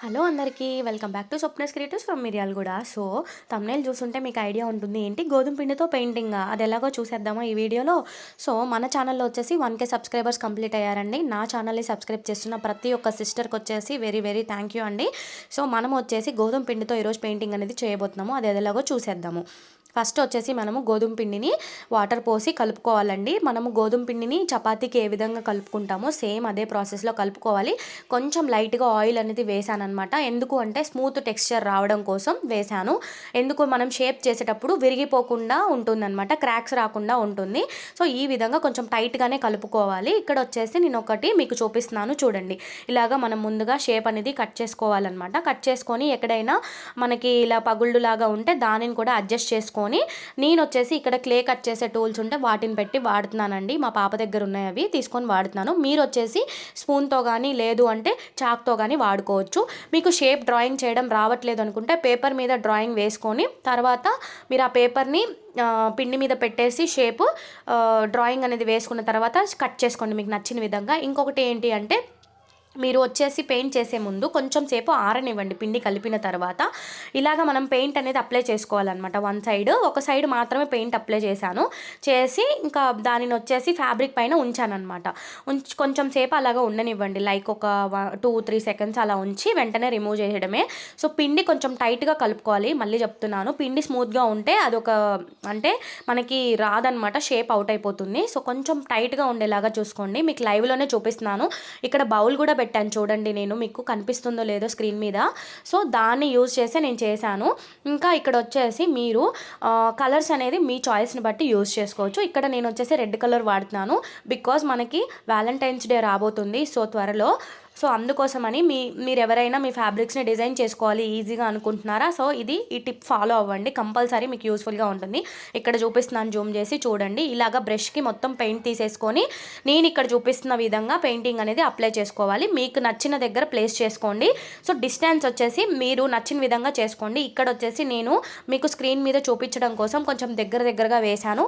Hello అందరికీ welcome back to Swapna's creatives from Miryalaguda. So thumbnail చూస్తుంటే మీకు ఐడియా ఉంటుంది ఏంటి గోధుమ పిండితో పెయింటింగ్ అది ఎలాగో చూసేద్దామా ఈ వీడియోలో. సో మన ఛానల్లో వచ్చేసి 1K సబ్స్క్రైబర్స్ కంప్లీట్ అయ్యారండి. నా ఛానల్ని సబ్స్క్రైబ్ చేస్తున్న ప్రతి ఒక్క సిస్టర్కి వచ్చేసి వెరీ వెరీ థ్యాంక్ యూ అండి. సో మనం వచ్చేసి గోధుమ పిండితో ఈరోజు పెయింటింగ్ అనేది చేయబోతున్నాము. అది ఎలాగో చూసేద్దాము. ఫస్ట్ వచ్చేసి మనము గోధుమ పిండిని వాటర్ పోసి కలుపుకోవాలండి. మనము గోధుమ పిండిని చపాతీకి ఏ విధంగా కలుపుకుంటామో సేమ్ అదే ప్రాసెస్లో కలుపుకోవాలి. కొంచెం లైట్గా ఆయిల్ అనేది వేసాను అనమాట. ఎందుకు అంటే స్మూత్ టెక్స్చర్ రావడం కోసం వేసాను. ఎందుకు మనం షేప్ చేసేటప్పుడు విరిగిపోకుండా ఉంటుందన్నమాట, క్రాక్స్ రాకుండా ఉంటుంది. సో ఈ విధంగా కొంచెం టైట్గానే కలుపుకోవాలి. ఇక్కడ వచ్చేసి నేను ఒకటి మీకు చూపిస్తున్నాను చూడండి. ఇలాగా మనం ముందుగా షేప్ అనేది కట్ చేసుకోవాలన్నమాట. కట్ చేసుకొని ఎక్కడైనా మనకి ఇలా పగుళ్ళు లాగా ఉంటే దానిని కూడా అడ్జస్ట్ చేసుకొని నేను వచ్చేసి ఇక్కడ క్లే కట్ చేసే టూల్స్ ఉంటే వాటిని పెట్టి వాడుతున్నానండి. మా పాప దగ్గర ఉన్నాయి, అవి తీసుకొని వాడుతున్నాను. మీరు వచ్చేసి స్పూన్తో కానీ లేదు అంటే చాక్తో కానీ వాడుకోవచ్చు. మీకు షేప్ డ్రాయింగ్ చేయడం రావట్లేదు అనుకుంటే పేపర్ మీద డ్రాయింగ్ వేసుకొని తర్వాత మీరు ఆ పేపర్ని పిండి మీద పెట్టేసి షేప్ డ్రాయింగ్ అనేది వేసుకున్న తర్వాత కట్ చేసుకోండి మీకు నచ్చిన విధంగా. ఇంకొకటి ఏంటి అంటే మీరు వచ్చేసి పెయింట్ చేసే ముందు కొంచెం సేపు ఆరనివ్వండి. పిండి కలిపిన తర్వాత ఇలాగ మనం పెయింట్ అనేది అప్లై చేసుకోవాలన్నమాట. ఒక సైడ్ మాత్రమే పెయింట్ అప్లై చేసి ఇంకా దానిని వచ్చేసి ఫ్యాబ్రిక్ పైన ఉంచానమాట. కొంచెం సేపు అలాగా ఉండనివ్వండి, లైక్ ఒక 2-3 సెకండ్స్ అలా ఉంచి వెంటనే రిమూవ్ చేయడమే. సో పిండి కొంచెం టైట్గా కలుపుకోవాలి. మళ్ళీ చెప్తున్నాను, పిండి స్మూత్గా ఉంటే అదొక అంటే మనకి రాదనమాట, షేప్ అవుట్ అయిపోతుంది. సో కొంచెం టైట్గా ఉండేలాగా చూసుకోండి. మీకు లైవ్లోనే చూపిస్తున్నాను. ఇక్కడ బౌల్ కూడా పెట్టాను చూడండి, నేను మీకు కనిపిస్తుందో లేదో స్క్రీన్ మీద. సో దాన్ని యూజ్ చేసి నేను చేశాను. ఇంకా ఇక్కడ వచ్చేసి మీరు కలర్స్ అనేది మీ చాయిస్ని బట్టి యూజ్ చేసుకోవచ్చు. ఇక్కడ నేను వచ్చేసి రెడ్ కలర్ వాడుతున్నాను బికాజ్ మనకి వ్యాలంటైన్స్ డే రాబోతుంది సో త్వరలో. సో అందుకోసమని మీరు ఎవరైనా మీ ఫ్యాబ్రిక్స్ని డిజైన్ చేసుకోవాలి ఈజీగా అనుకుంటున్నారా, సో ఈ టిప్ ఫాలో అవ్వండి, కంపల్సరీ మీకు యూస్ఫుల్గా ఉంటుంది. ఇక్కడ చూపిస్తున్నాను, జూమ్ చేసి చూడండి. ఇలాగ బ్రష్కి మొత్తం పెయింట్ తీసేసుకొని నేను ఇక్కడ చూపిస్తున్న విధంగా పెయింటింగ్ అనేది అప్లై చేసుకోవాలి. మీకు నచ్చిన దగ్గర ప్లేస్ చేసుకోండి. సో డిస్టెన్స్ వచ్చేసి మీరు నచ్చిన విధంగా చేసుకోండి. ఇక్కడ వచ్చేసి నేను మీకు స్క్రీన్ మీద చూపించడం కోసం కొంచెం దగ్గరగా వేశాను.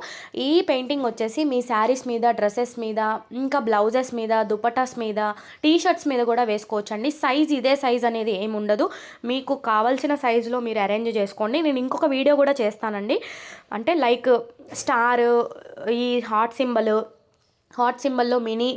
ఈ పెయింటింగ్ వచ్చేసి మీ శారీస్ మీద, డ్రెస్సెస్ మీద, ఇంకా బ్లౌజెస్ మీద, దుపటాస్ మీద, టీషర్ట్స్ మీద కూడా వేసుకోవచ్చు అండి. ఇదే సైజ్ అనేది ఏమి ఉండదు, మీకు కావాల్సిన సైజులో మీరు అరేంజ్ చేసుకోండి. నేను ఇంకొక వీడియో కూడా చేస్తానండి, అంటే లైక్ స్టార్, ఈ హార్ట్ సింబల్లో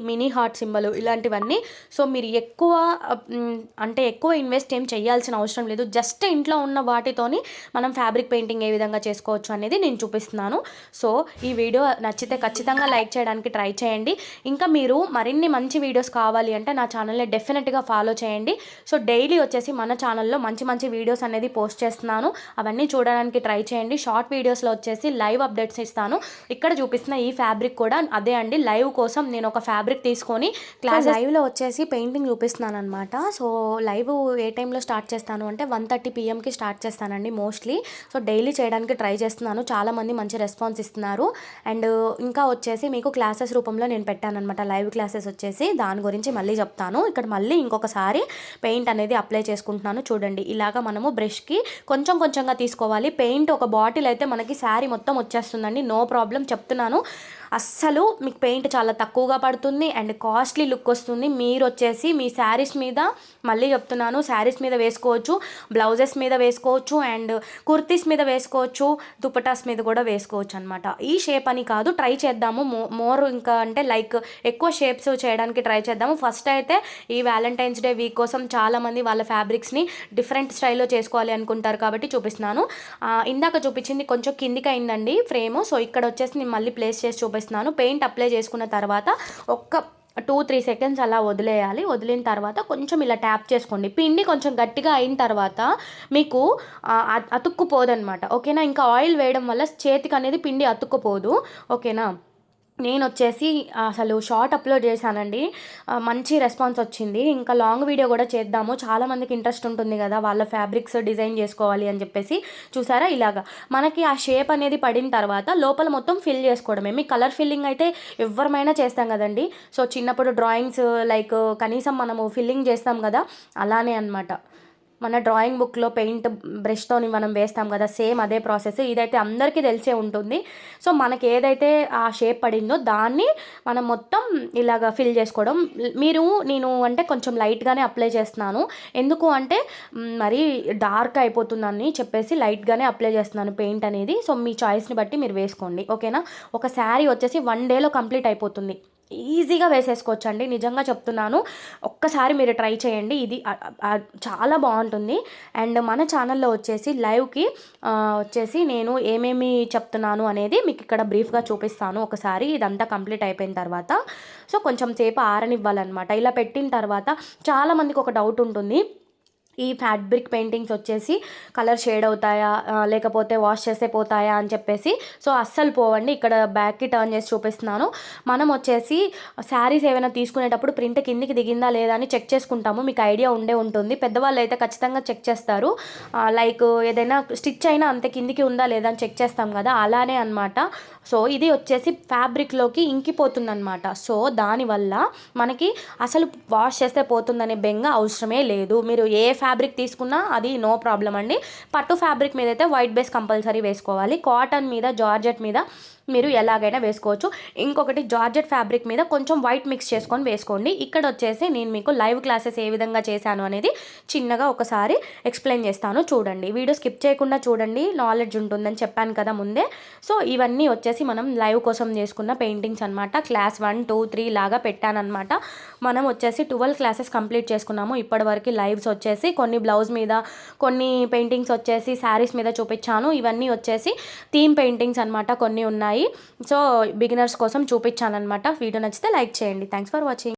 మినీ హార్ట్ సింబల్ ఇలాంటివన్నీ. సో మీరు ఎక్కువ ఇన్వెస్ట్ ఏం చేయాల్సిన అవసరం లేదు. జస్ట్ ఇంట్లో ఉన్న వాటితోని మనం ఫ్యాబ్రిక్ పెయింటింగ్ ఏ విధంగా చేసుకోవచ్చు అనేది నేను చూపిస్తున్నాను. సో ఈ వీడియో నచ్చితే ఖచ్చితంగా లైక్ చేయడానికి ట్రై చేయండి. ఇంకా మీరు మరిన్ని మంచి వీడియోస్ కావాలి అంటే నా ఛానల్ని డెఫినెట్గా ఫాలో చేయండి. సో డైలీ వచ్చేసి మన ఛానల్లో మంచి వీడియోస్ అనేది పోస్ట్ చేస్తున్నాను, అవన్నీ చూడడానికి ట్రై చేయండి. షార్ట్ వీడియోస్లో వచ్చేసి లైవ్ అప్డేట్స్ ఇస్తాను. ఇక్కడ చూపిస్తున్న ఈ ఫ్యాబ్రిక్ కూడా అదే అండి. లైవ్ కోసం నేను ఒక ఫ్యాబ్రిక్ తీసుకొని లైవ్లో వచ్చేసి పెయింటింగ్ చూపిస్తున్నాను అనమాట. సో లైవ్ ఏ టైంలో స్టార్ట్ చేస్తాను అంటే 1:30 PM స్టార్ట్ చేస్తానండి మోస్ట్లీ. సో డైలీ చేయడానికి ట్రై చేస్తున్నాను, చాలామంది మంచి రెస్పాన్స్ ఇస్తున్నారు. అండ్ ఇంకా వచ్చేసి మీకు క్లాసెస్ రూపంలో నేను పెట్టానమాట, లైవ్ క్లాసెస్ వచ్చేసి దాని గురించి మళ్ళీ చెప్తాను. ఇక్కడ మళ్ళీ ఇంకొకసారి పెయింట్ అనేది అప్లై చేసుకుంటున్నాను చూడండి. ఇలాగా మనము బ్రష్కి కొంచెంగా తీసుకోవాలి. పెయింట్ ఒక బాటిల్ అయితే మనకి శారీ మొత్తం వచ్చేస్తుందండి, నో ప్రాబ్లం చెప్తున్నాను. అస్సలు మీకు పెయింట్ చాలా తక్కువగా పడుతుంది అండ్ కాస్ట్లీ లుక్ వస్తుంది. మీరు వచ్చేసి మీ శారీస్ మీద, మళ్ళీ చెప్తున్నాను, శారీస్ మీద వేసుకోవచ్చు, బ్లౌజెస్ మీద వేసుకోవచ్చు, అండ్ కుర్తీస్ మీద వేసుకోవచ్చు, దుపటాస్ మీద కూడా వేసుకోవచ్చు అనమాట. ఈ షేప్ అని కాదు, ట్రై చేద్దాము మోర్ ఇంకా అంటే లైక్ ఎక్కువ షేప్స్ చేయడానికి ట్రై చేద్దాము. ఫస్ట్ అయితే ఈ వ్యాలంటైన్స్ డే వీక్ కోసం చాలామంది వాళ్ళ ఫ్యాబ్రిక్స్ని డిఫరెంట్ స్టైల్లో చేసుకోవాలి అనుకుంటారు కాబట్టి చూపిస్తున్నాను. ఇందాక చూపించింది కొంచెం కిందికి అయిందండి ఫ్రేమ్. సో ఇక్కడ వచ్చేసి నేను మళ్ళీ ప్లేస్ చేసి చూపిస్తున్నాను. పెయింట్ అప్లై చేసుకున్న తర్వాత ఒక్క 2-3 సెకండ్స్ అలా వదిలేయాలి. వదిలిన తర్వాత కొంచెం ఇలా ట్యాప్ చేసుకోండి. పిండి కొంచెం గట్టిగా అయిన తర్వాత మీకు అతుక్కుపోదన్నమాట, ఓకేనా. ఇంకా ఆయిల్ వేయడం వల్ల చేతికి అనేది పిండి అతుక్కుపోదు, ఓకేనా. నేను వచ్చేసి అసలు షార్ట్ అప్లోడ్ చేశానండి, మంచి రెస్పాన్స్ వచ్చింది. ఇంకా లాంగ్ వీడియో కూడా చేద్దాము, చాలామందికి ఇంట్రెస్ట్ ఉంటుంది కదా వాళ్ళ ఫ్యాబ్రిక్స్ డిజైన్ చేసుకోవాలి అని చెప్పేసి. చూసారా, ఇలాగా మనకి ఆ షేప్ అనేది పడిన తర్వాత లోపల మొత్తం ఫిల్ చేసుకోవడమే. మీ కలర్ ఫిల్లింగ్ అయితే ఎవరమైనా చేస్తాం కదండి. సో చిన్నప్పుడు డ్రాయింగ్స్ లైక్ కనీసం మనము ఫిల్లింగ్ చేస్తాం కదా, అలానే అనమాట. మన డ్రాయింగ్ బుక్లో పెయింట్ బ్రష్తోని మనం వేస్తాం కదా, సేమ్ అదే ప్రాసెస్. ఇదైతే అందరికీ తెలిసే ఉంటుంది. సో మనకి ఏదైతే ఆ షేప్ పడిందో దాన్ని మనం మొత్తం ఇలాగ ఫిల్ చేసుకోవడం. నేను అంటే కొంచెం లైట్గానే అప్లై చేస్తున్నాను. ఎందుకు అంటే మరీ డార్క్ అయిపోతుందని చెప్పేసి లైట్గానే అప్లై చేస్తున్నాను పెయింట్ అనేది. సో మీ చాయిస్ని బట్టి మీరు వేసుకోండి, ఓకేనా. ఒక శారీ వచ్చేసి 1 డేలో కంప్లీట్ అయిపోతుంది. ఈజీగా వేసేసుకోవచ్చండి, నిజంగా చెప్తున్నాను. ఒక్కసారి మీరు ట్రై చేయండి, ఇది చాలా బాగుంటుంది. అండ్ మన ఛానల్లో వచ్చేసి లైవ్కి వచ్చేసి నేను ఏమేమి చెప్తున్నాను అనేది మీకు ఇక్కడ బ్రీఫ్గా చూపిస్తాను ఒకసారి, ఇదంతా కంప్లీట్ అయిపోయిన తర్వాత. సో కొంచెం సేపు ఆరనివ్వాలన్నమాట. ఇలా పెట్టిన తర్వాత చాలామందికి ఒక డౌట్ ఉంటుంది, ఈ ఫ్యాబ్రిక్ పెయింటింగ్స్ వచ్చేసి కలర్ షేడ్ అవుతాయా, లేకపోతే వాష్ చేస్తే పోతాయా అని చెప్పేసి. సో అస్సలు పోవండి. ఇక్కడ బ్యాక్కి టర్న్ చేసి చూపిస్తున్నాను. మనం వచ్చేసి శారీస్ ఏమైనా తీసుకునేటప్పుడు ప్రింట్ కిందికి దిగిందా లేదా అని చెక్ చేసుకుంటాము, మీకు ఐడియా ఉంటుంది. పెద్దవాళ్ళు అయితే ఖచ్చితంగా చెక్ చేస్తారు. లైక్ ఏదైనా స్టిచ్ అయినా అంతే కిందికి ఉందా లేదా అని చెక్ చేస్తాం కదా, అలానే అనమాట. సో ఇది వచ్చేసి ఫ్యాబ్రిక్లోకి ఇంకిపోతుంది అనమాట. సో దానివల్ల మనకి అసలు వాష్ చేస్తే పోతుందనే బెంగ అవసరమే లేదు. మీరు ఏ ఫ్యాబ్రిక్ తీసుకున్నా అది నో ప్రాబ్లం అండి. పట్టు ఫ్యాబ్రిక్ మీద అయితే వైట్ బేస్ కంపల్సరీ వేసుకోవాలి. కాటన్ మీద, జార్జెట్ మీద మీరు ఎలాగైనా వేసుకోవచ్చు. ఇంకొకటి జార్జెట్ ఫ్యాబ్రిక్ మీద కొంచెం వైట్ మిక్స్ చేసుకొని వేసుకోండి. ఇక్కడ వచ్చేసి నేను మీకు లైవ్ క్లాసెస్ ఏ విధంగా చేశాను అనేది చిన్నగా ఒకసారి ఎక్స్ప్లెయిన్ చేస్తాను, చూడండి. వీడియో స్కిప్ చేయకుండా చూడండి, నాలెడ్జ్ ఉంటుందని చెప్పాను కదా ముందే. సో ఇవన్నీ వచ్చేసి మనం లైవ్ కోసం చేసుకున్న పెయింటింగ్స్ అనమాట. క్లాస్ 1, 2, 3 లాగా పెట్టానమాట. మనం వచ్చేసి 12 క్లాసెస్ కంప్లీట్ చేసుకున్నాము ఇప్పటివరకు. లైవ్స్ వచ్చేసి కొన్ని బ్లౌజ్ మీద, కొన్ని పెయింటింగ్స్ వచ్చేసి శారీస్ మీద చూపించాను. ఇవన్నీ వచ్చేసి థీమ్ పెయింటింగ్స్ అనమాట, కొన్ని ఉన్నాయి. సో బిగినర్స్ కోసం చూపించాను అనమాట. వీడియో నచ్చితే లైక్ చేయండి. Thanks for watching.